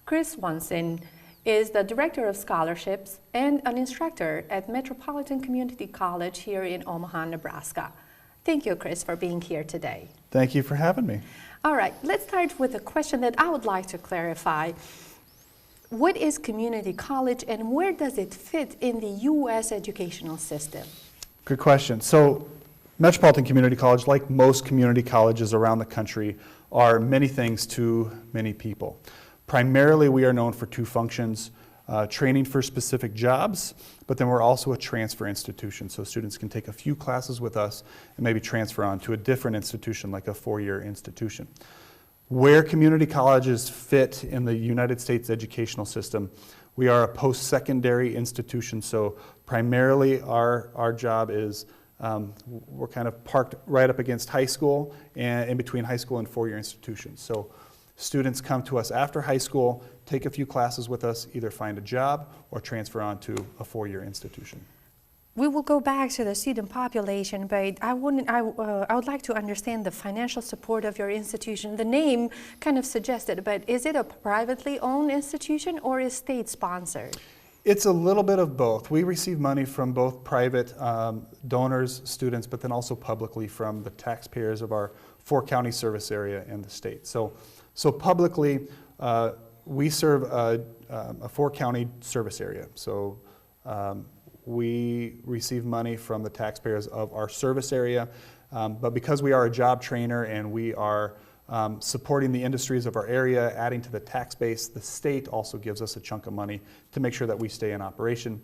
Chris Swanson is the Director of Scholarships and an instructor at Metropolitan Community College here in Omaha, Nebraska. Thank you, Chris, for being here today. Thank you for having me. All right, let's start with a question that I would like to clarify. What is community college and where does it fit in the U.S. educational system? Good question. So Metropolitan Community College, like most community colleges around the country, are many things to many people. Primarily, we are known for two functions, training for specific jobs, but then we're also a transfer institution, so students can take a few classes with us and maybe transfer on to a different institution, like a four-year institution. Where community colleges fit in the United States educational system, we are a post-secondary institution, so primarily our job is we're kind of parked right up against high school and in between high school and four-year institutions. So students come to us after high school, take a few classes with us, either find a job or transfer on to a four-year institution. We will go back to the student population, but I would like to understand the financial support of your institution. The name kind of suggested, but is it a privately owned institution or is state sponsored? It's a little bit of both. We receive money from both private donors, students, but then also publicly from the taxpayers of our four-county service area and the state. So publicly, we serve a four-county service area. So we receive money from the taxpayers of our service area, but because we are a job trainer and we are supporting the industries of our area, adding to the tax base, the state also gives us a chunk of money to make sure that we stay in operation.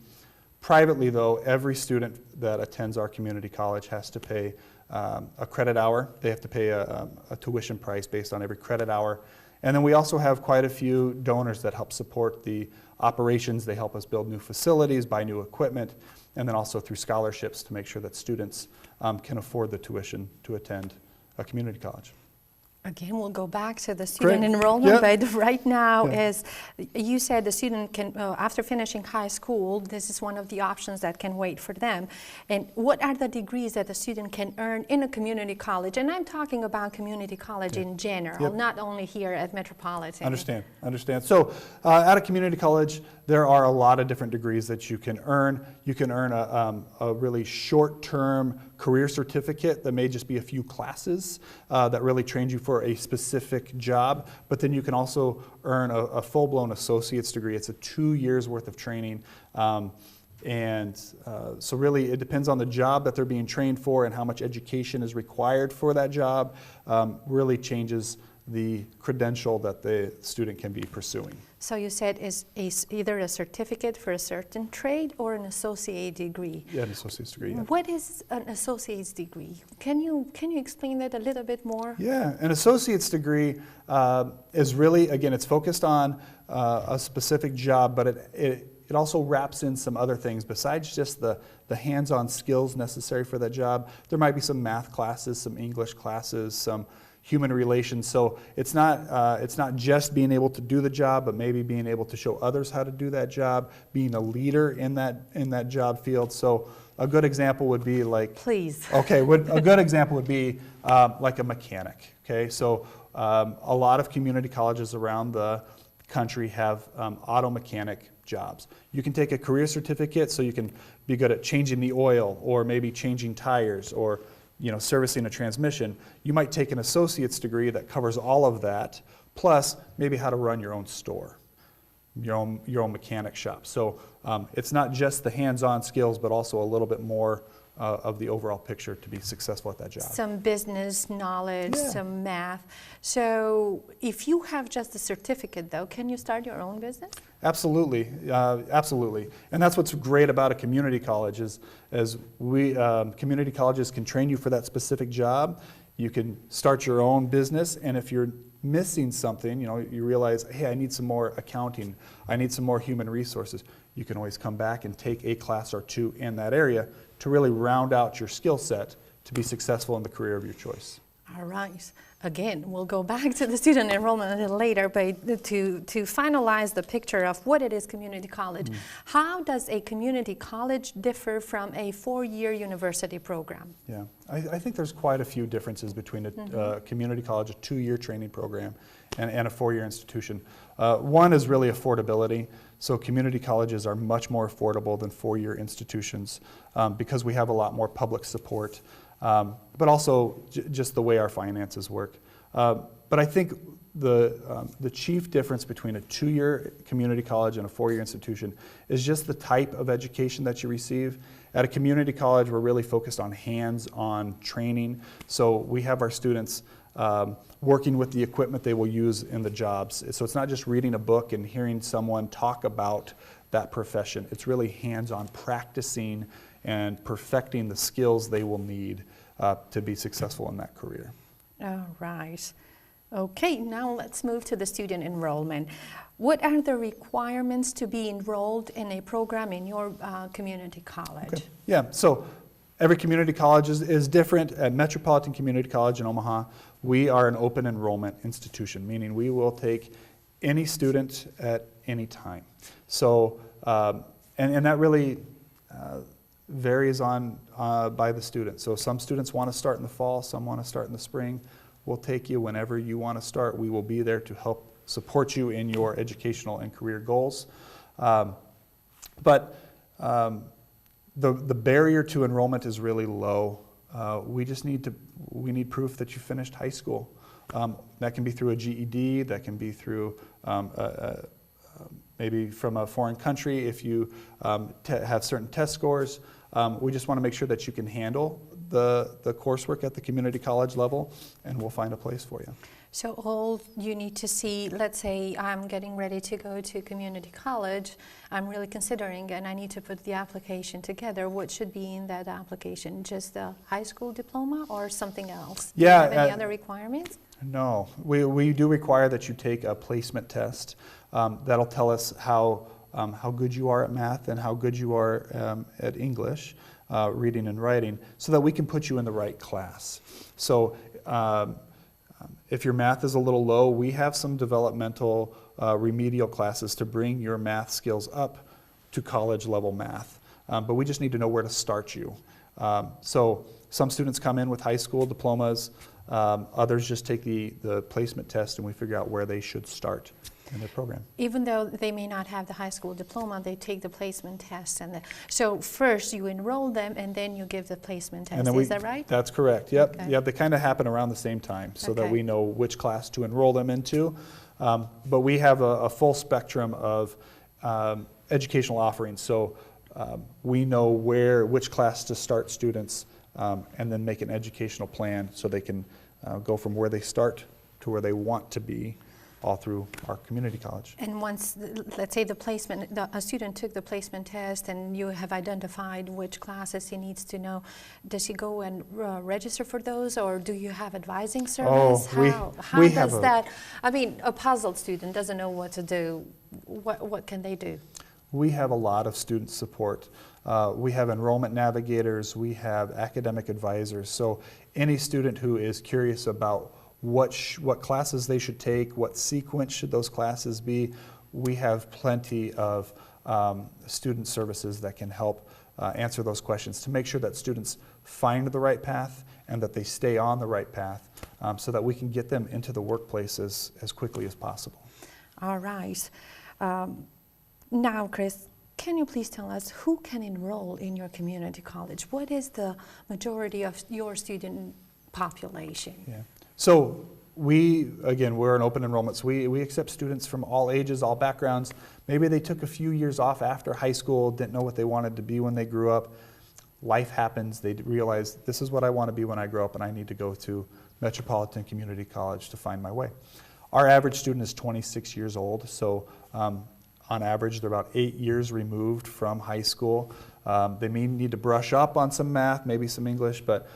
Privately, though, every student that attends our community college has to pay a credit hour. They have to pay a tuition price based on every credit hour. And then we also have quite a few donors that help support the operations. They help us build new facilities, buy new equipment, and then also through scholarships to make sure that students can afford the tuition to attend a community college. Again, we'll go back to the student Great. enrollment, Yeah. but right now, Yeah. as you said, the student can, after finishing high school, this is one of the options that can wait for them. And what are the degrees that the student can earn in a community college? And I'm talking about community college in general, Yep. not only here at Metropolitan. Understand. So at a community college, there are a lot of different degrees that you can earn. You can earn a really short-term career certificate that may just be a few classes that really trains you for a specific job, but then you can also earn a full-blown associate's degree. It's a 2 years worth of training. So really it depends on the job that they're being trained for and how much education is required for that job, really changes the credential that the student can be pursuing. So you said is either a certificate for a certain trade or an associate degree. Yeah, an associate's degree. Yeah. What is an associate's degree? Can you explain that a little bit more? Yeah, an associate's degree is really, again, it's focused on a specific job, but it also wraps in some other things besides just the hands-on skills necessary for that job. There might be some math classes, some English classes, some human relations. So it's not just being able to do the job, but maybe being able to show others how to do that job, being a leader in that job field. So a good example would be like, please. Okay, a good example would be like a mechanic. Okay, so a lot of community colleges around the country have auto mechanic jobs. You can take a career certificate so you can be good at changing the oil or maybe changing tires or servicing a transmission. You might take an associate's degree that covers all of that, plus maybe how to run your own store, your own mechanic shop. So it's not just the hands-on skills, but also a little bit more of the overall picture to be successful at that job. Some business knowledge, Yeah. some math. So if you have just a certificate, though, can you start your own business? Absolutely, absolutely. And that's what's great about a community college is community colleges can train you for that specific job. You can start your own business, and if you're missing something, you realize, hey, I need some more accounting, I need some more human resources. You can always come back and take a class or two in that area to really round out your skill set to be successful in the career of your choice. All right. Again, we'll go back to the student enrollment a little later, but to finalize the picture of what it is community college, how does a community college differ from a 4-year university program? Yeah, I think there's quite a few differences between a community college, a 2-year training program, and a 4-year institution. One is really affordability. So community colleges are much more affordable than 4-year institutions because we have a lot more public support. But also just the way our finances work. But I think the chief difference between a 2-year community college and a 4-year institution is just the type of education that you receive. At a community college, we're really focused on hands-on training. So we have our students working with the equipment they will use in the jobs. So it's not just reading a book and hearing someone talk about that profession. It's really hands-on practicing and perfecting the skills they will need to be successful in that career. All right. Okay, now let's move to the student enrollment. What are the requirements to be enrolled in a program in your community college? Okay. Yeah, so every community college is different. At Metropolitan Community College in Omaha, we are an open enrollment institution, meaning we will take any student at any time. So, and that really varies on by the student. So some students want to start in the fall, some want to start in the spring. We'll take you whenever you want to start. We will be there to help support you in your educational and career goals. But the barrier to enrollment is really low. We need proof that you finished high school. That can be through a GED, that can be through maybe from a foreign country if you have certain test scores. We just want to make sure that you can handle the coursework at the community college level, and we'll find a place for you. So all you need to see, let's say I'm getting ready to go to community college, I'm really considering, and I need to put the application together. What should be in that application? Just a high school diploma or something else? Yeah. Do you have any other requirements? No, we do require that you take a placement test. That'll tell us how good you are at math and how good you are at English, reading and writing, so that we can put you in the right class. So if your math is a little low, we have some developmental remedial classes to bring your math skills up to college level math. But we just need to know where to start you. So some students come in with high school diplomas, others just take the placement test, and we figure out where they should start in their program. Even though they may not have the high school diploma, they take the placement test. So first you enroll them and then you give the placement test. Is that right? That's correct. Yep. Okay. Yep. They kind of happen around the same time so that Okay. we know which class to enroll them into. But we have a full spectrum of educational offerings. So we know which class to start students and then make an educational plan so they can go from where they start to where they want to be all through our community college. And once, let's say a student took the placement test and you have identified which classes he needs to know, does he go and register for those, or do you have advising service? How does that, I mean, a puzzled student doesn't know what to do. What can they do? We have a lot of student support. We have enrollment navigators, we have academic advisors. So any student who is curious about what classes they should take, what sequence should those classes be, we have plenty of student services that can help answer those questions to make sure that students find the right path and that they stay on the right path so that we can get them into the workplace as quickly as possible. All right. Now, Chris, can you please tell us who can enroll in your community college? What is the majority of your student population? Yeah. So we're an open enrollment, so we accept students from all ages, all backgrounds. Maybe they took a few years off after high school, didn't know what they wanted to be when they grew up. Life happens, they realize this is what I want to be when I grow up and I need to go to Metropolitan Community College to find my way. Our average student is 26 years old, so on average they're about 8 years removed from high school. They may need to brush up on some math, maybe some English, but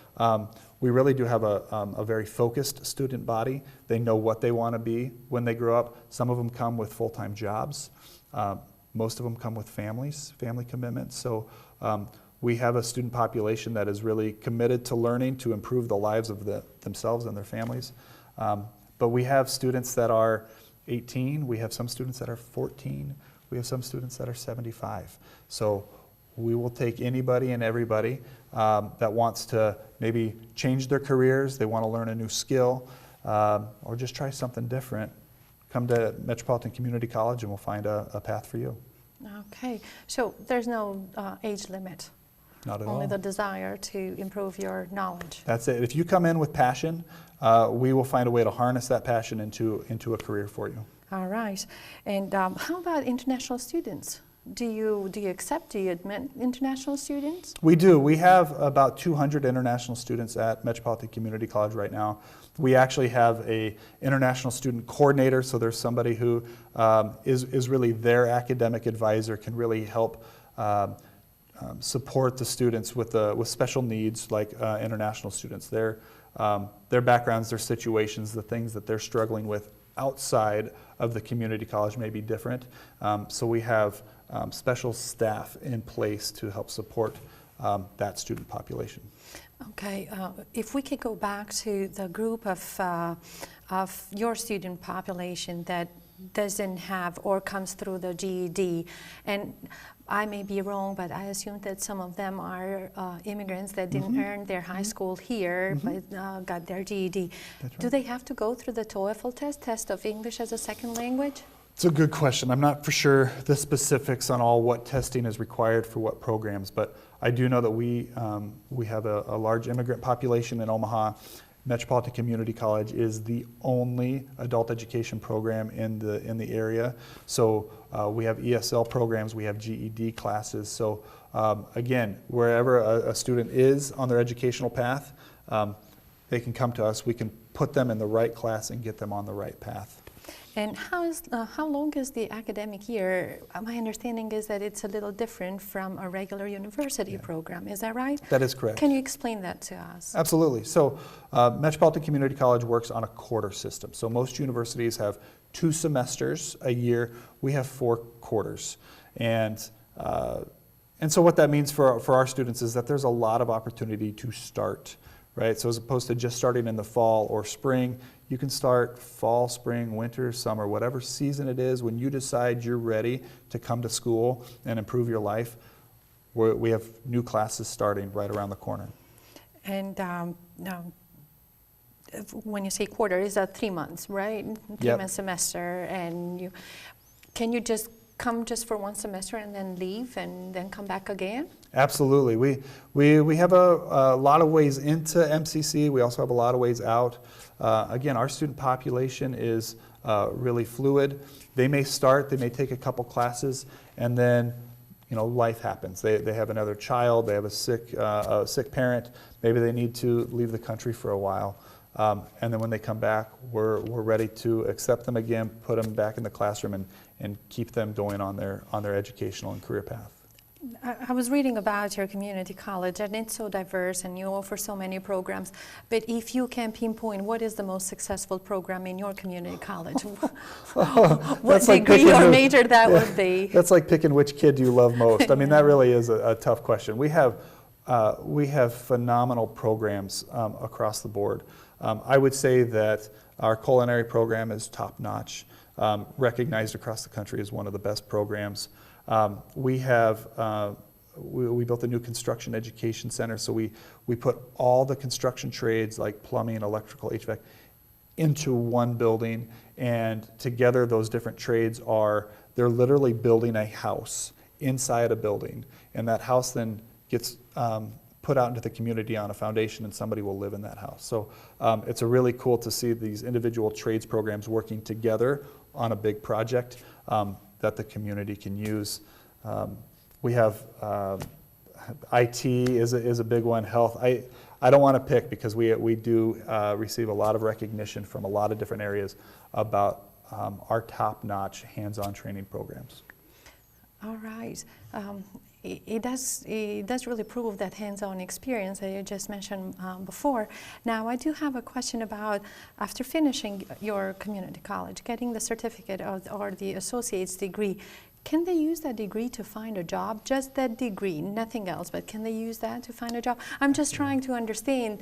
we really do have a very focused student body. They know what they want to be when they grow up. Some of them come with full-time jobs. Most of them come with family commitments. So we have a student population that is really committed to learning to improve the lives of themselves and their families. But we have students that are 18, we have some students that are 14, we have some students that are 75. So we will take anybody and everybody that wants to maybe change their careers, they want to learn a new skill, or just try something different. Come to Metropolitan Community College and we'll find a path for you. Okay, so there's no age limit? Not at all. Only the desire to improve your knowledge? That's it. If you come in with passion, we will find a way to harness that passion into a career for you. All right. And how about international students? Do you admit international students? We do. We have about 200 international students at Metropolitan Community College right now. We actually have a international student coordinator, so there's somebody who is really their academic advisor, can really help support the students with special needs like international students. Their backgrounds, their situations, the things that they're struggling with outside of the community college may be different. So we have special staff in place to help support that student population. Okay, if we could go back to the group of your student population that doesn't have or comes through the GED, and I may be wrong, but I assume that some of them are immigrants that didn't earn their high school here, but got their GED. That's right. Do they have to go through the TOEFL test of English as a second language? It's a good question. I'm not for sure the specifics on all what testing is required for what programs, but I do know that we have a large immigrant population in Omaha. Metropolitan Community College is the only adult education program in the area. So we have ESL programs, we have GED classes. So again, wherever a student is on their educational path, they can come to us. We can put them in the right class and get them on the right path. And how long is the academic year? My understanding is that it's a little different from a regular university program. Is that right? That is correct. Can you explain that to us? Absolutely. So Metropolitan Community College works on a quarter system. So most universities have 2 semesters a year. We have 4 quarters. And so what that means for our students is that there's a lot of opportunity to start, right? So as opposed to just starting in the fall or spring, you can start fall, spring, winter, summer, whatever season it is. When you decide you're ready to come to school and improve your life, we have new classes starting right around the corner. And now, when you say quarter, is that 3 months, right? 3 month semester, and can you just come just for 1 semester and then leave and then come back again? Absolutely. We have a lot of ways into MCC. We also have a lot of ways out. Again, our student population is really fluid. They may start, they may take a couple classes, and then life happens. They have another child, they have a sick parent, maybe they need to leave the country for a while. And then when they come back, we're ready to accept them again, put them back in the classroom, and keep them going on their educational and career path. I was reading about your community college, and it's so diverse, and you offer so many programs. But if you can pinpoint what is the most successful program in your community college, what degree or major that would be? That's like picking which kid do you love most. I mean, that really is a tough question. We have phenomenal programs across the board. I would say that our culinary program is top-notch, recognized across the country as one of the best programs. We built a new construction education center, so we put all the construction trades like plumbing, electrical, HVAC into one building, and together those different trades they're literally building a house inside a building, and that house then gets put out into the community on a foundation, and somebody will live in that house. So it's really cool to see these individual trades programs working together on a big project that the community can use. We have IT is a big one. Health. I don't want to pick because we do receive a lot of recognition from a lot of different areas about our top-notch hands-on training programs. All right. It does really prove that hands-on experience that you just mentioned before. Now, I do have a question about after finishing your community college, getting the certificate or the associate's degree, Can they use that degree to find a job? Just that degree, nothing else, but can they use that to find a job? I'm just trying to understand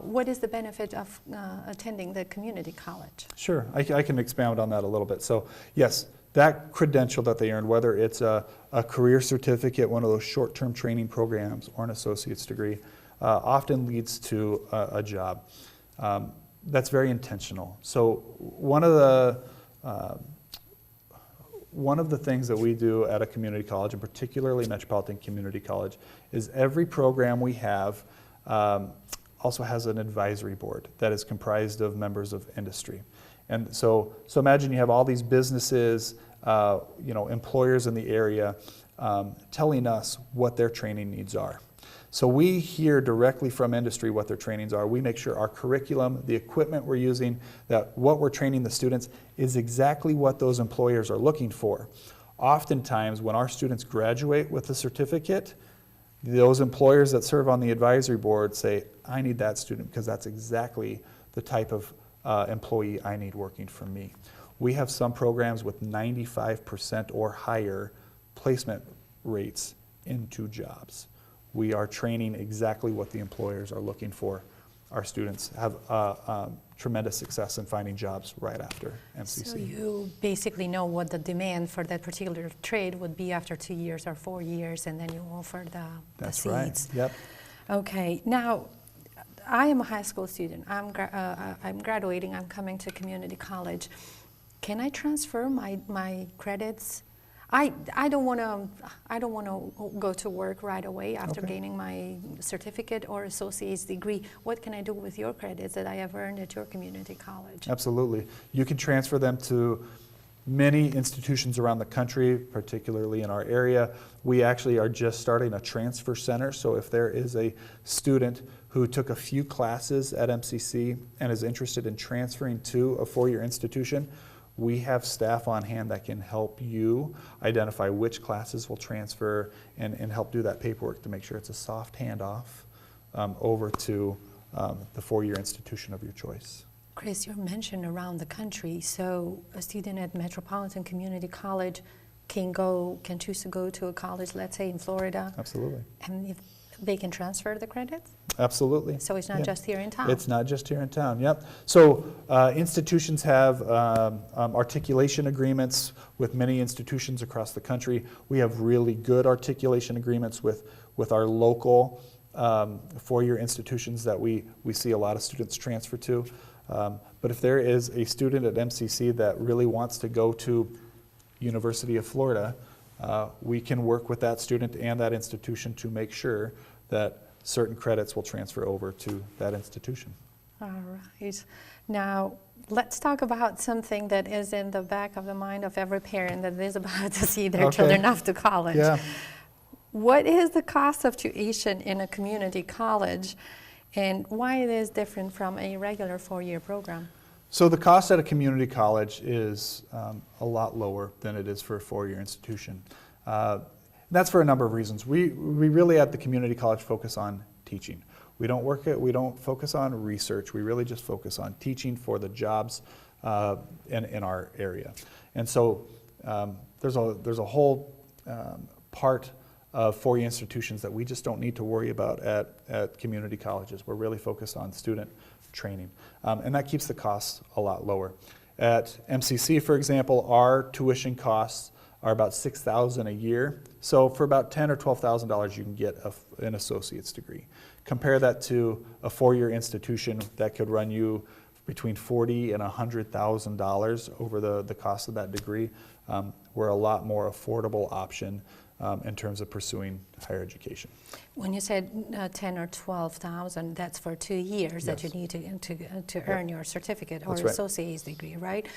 what is the benefit of attending the community college? Sure, I can expound on that a little bit. So yes, that credential that they earn, whether it's a career certificate, one of those short-term training programs, or an associate's degree, often leads to a job. That's very intentional. So one of the things that we do at a community college, and particularly Metropolitan Community College, is every program we have also has an advisory board that is comprised of members of industry. And so imagine you have all these businesses, employers in the area telling us what their training needs are. So we hear directly from industry what their trainings are. We make sure our curriculum, the equipment we're using, that what we're training the students is exactly what those employers are looking for. Oftentimes, when our students graduate with a certificate, those employers that serve on the advisory board say, I need that student because that's exactly the type of employee I need working for me. We have some programs with 95% or higher placement rates into jobs. We are training exactly what the employers are looking for. Our students have tremendous success in finding jobs right after MCC. So you basically know what the demand for that particular trade would be after 2 years or 4 years, and then you offer the That's seats. right. Yep. Okay. Now, I am a high school student. I'm graduating. I'm coming to community college. Can I transfer my credits? I don't want to go to work right away after gaining my certificate or associate's degree. What can I do with your credits that I have earned at your community college? Absolutely. You can transfer them to many institutions around the country, particularly in our area. We actually are just starting a transfer center, so if there is a student who took a few classes at MCC and is interested in transferring to a four-year institution, we have staff on hand that can help you identify which classes will transfer and help do that paperwork to make sure it's a soft handoff over to the four-year institution of your choice. Chris, you mentioned around the country, so a student at Metropolitan Community College can choose to go to a college, let's say in Florida. Absolutely. And if they can transfer the credits? Absolutely. So it's not just here in town? It's not just here in town, yep. So institutions have articulation agreements with many institutions across the country. We have really good articulation agreements with our local four-year institutions that we see a lot of students transfer to. But if there is a student at MCC that really wants to go to University of Florida, we can work with that student and that institution to make sure that certain credits will transfer over to that institution. All right. Now, let's talk about something that is in the back of the mind of every parent that is about to see their children off to college. Yeah. What is the cost of tuition in a community college, and why it is different from a regular four-year program? So the cost at a community college is a lot lower than it is for a four-year institution. That's for a number of reasons. We really at the community college focus on teaching. We don't focus on research. We really just focus on teaching for the jobs in our area. And so there's a whole part of four-year institutions that we just don't need to worry about at community colleges. We're really focused on student training. And that keeps the costs a lot lower. At MCC, for example, our tuition costs are about $6,000 a year. So for about $10,000 or $12,000, you can get an associate's degree. Compare that to a four-year institution that could run you between $40,000 and $100,000 over the cost of that degree. We're a lot more affordable option in terms of pursuing higher education. When you said 10 or 12,000, that's for 2 years that you need to earn your certificate or associate's degree, right?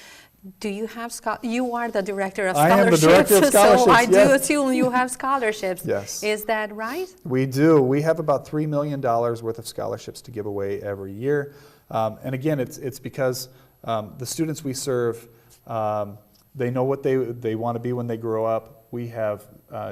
Do you have you are the director of scholarships? I am the director of scholarships. So I do assume you have scholarships. Yes. Is that right? We do. We have about $3 million worth of scholarships to give away every year. And again, it's because the students we serve, they know what they want to be when they grow up. We have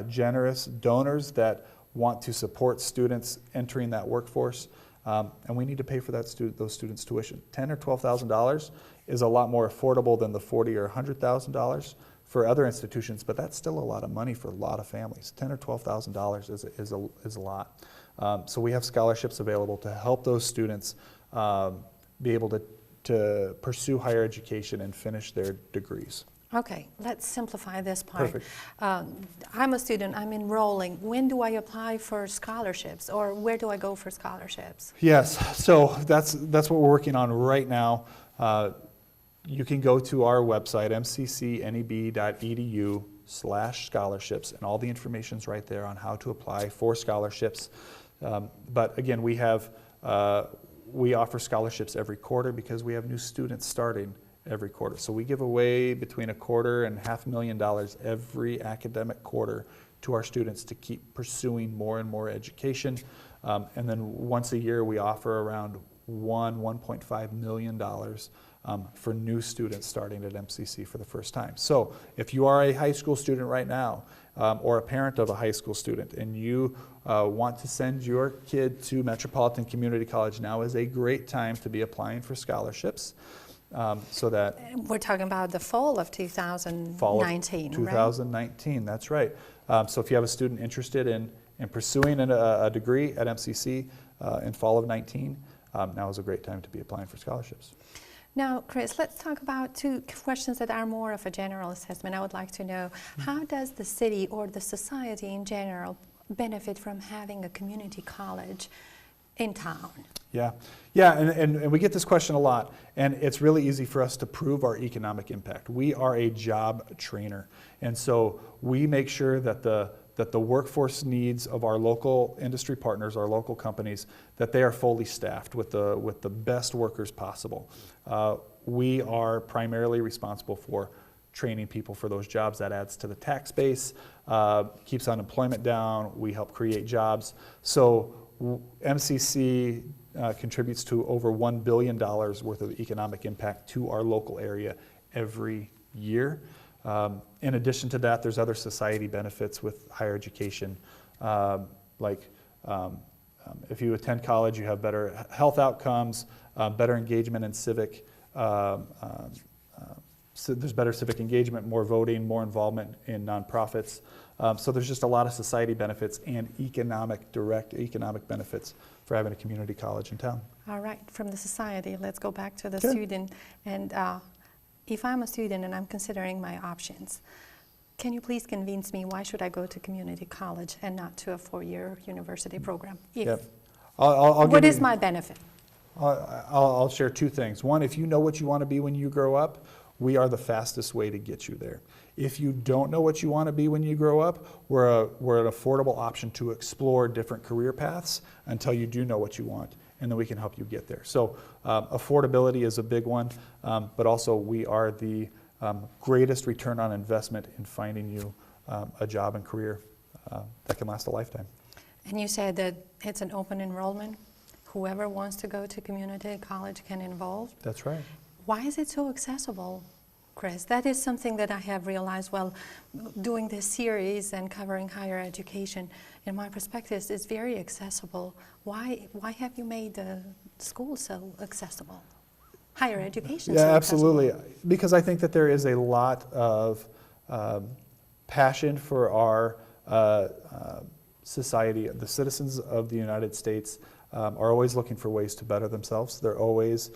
generous donors that want to support students entering that workforce, and we need to pay for those students' tuition. $10,000 or $12,000 is a lot more affordable than the $40,000 or $100,000. for other institutions, but that's still a lot of money for a lot of families. $10,000 or $12,000 is a lot. So we have scholarships available to help those students be able to pursue higher education and finish their degrees. Okay, let's simplify this part. Perfect. I'm a student, I'm enrolling. When do I apply for scholarships, or where do I go for scholarships? Yes, so that's what we're working on right now. You can go to our website, mccneb.edu/scholarships, and all the information's right there on how to apply for scholarships. But again, we offer scholarships every quarter because we have new students starting every quarter. So we give away between $250,000 and $500,000 every academic quarter to our students to keep pursuing more and more education. And then once a year we offer around $1.5 million for new students starting at MCC for the first time. So if you are a high school student right now, or a parent of a high school student, and you want to send your kid to Metropolitan Community College, now is a great time to be applying for scholarships. So that we're talking about the fall of 2019, 2019, right? That's right. So if you have a student interested in pursuing a degree at MCC in fall of 19, now is a great time to be applying for scholarships. Now, Chris, let's talk about two questions that are more of a general assessment. I would like to know, how does the city or the society in general benefit from having a community college in town? Yeah, and we get this question a lot, and it's really easy for us to prove our economic impact. We are a job trainer, and so we make sure that the workforce needs of our local industry partners, our local companies, that they are fully staffed with the best workers possible. We are primarily responsible for training people for those jobs. That adds to the tax base, keeps unemployment down. We help create jobs. So MCC contributes to over $1 billion worth of economic impact to our local area every year. In addition to that, there's other society benefits with higher education, like if you attend college, you have better health outcomes, better engagement in civic. So there's better civic engagement, more voting, more involvement in nonprofits. So there's just a lot of society benefits and direct economic benefits for having a community college in town. All right, from the society, let's go back to the Sure. student. And if I'm a student and I'm considering my options, can you please convince me why should I go to community college and not to a four-year university program? Yep. I'll What give is you- my benefit? I'll share two things. One, if you know what you want to be when you grow up, we are the fastest way to get you there. If you don't know what you want to be when you grow up, we're an affordable option to explore different career paths until you do know what you want, and then we can help you get there. So affordability is a big one, but also we are the greatest return on investment in finding you a job and career that can last a lifetime. And you said that it's an open enrollment. Whoever wants to go to community college can enroll. That's right. Why is it so accessible, Chris? That is something that I have realized while doing this series and covering higher education. In my perspective, it's very accessible. Why have you made the school so accessible? Higher education. Yeah, so absolutely. accessible? Because I think that there is a lot of passion for our society. The citizens of the United States are always looking for ways to better themselves. They're always,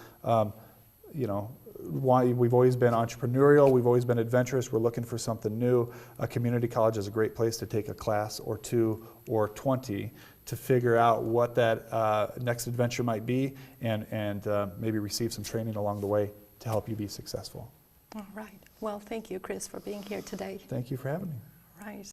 we've always been entrepreneurial, we've always been adventurous, we're looking for something new. A community college is a great place to take a class or two or 20 to figure out what that next adventure might be and maybe receive some training along the way to help you be successful. All right. Well, thank you, Chris, for being here today. Thank you for having me. Right.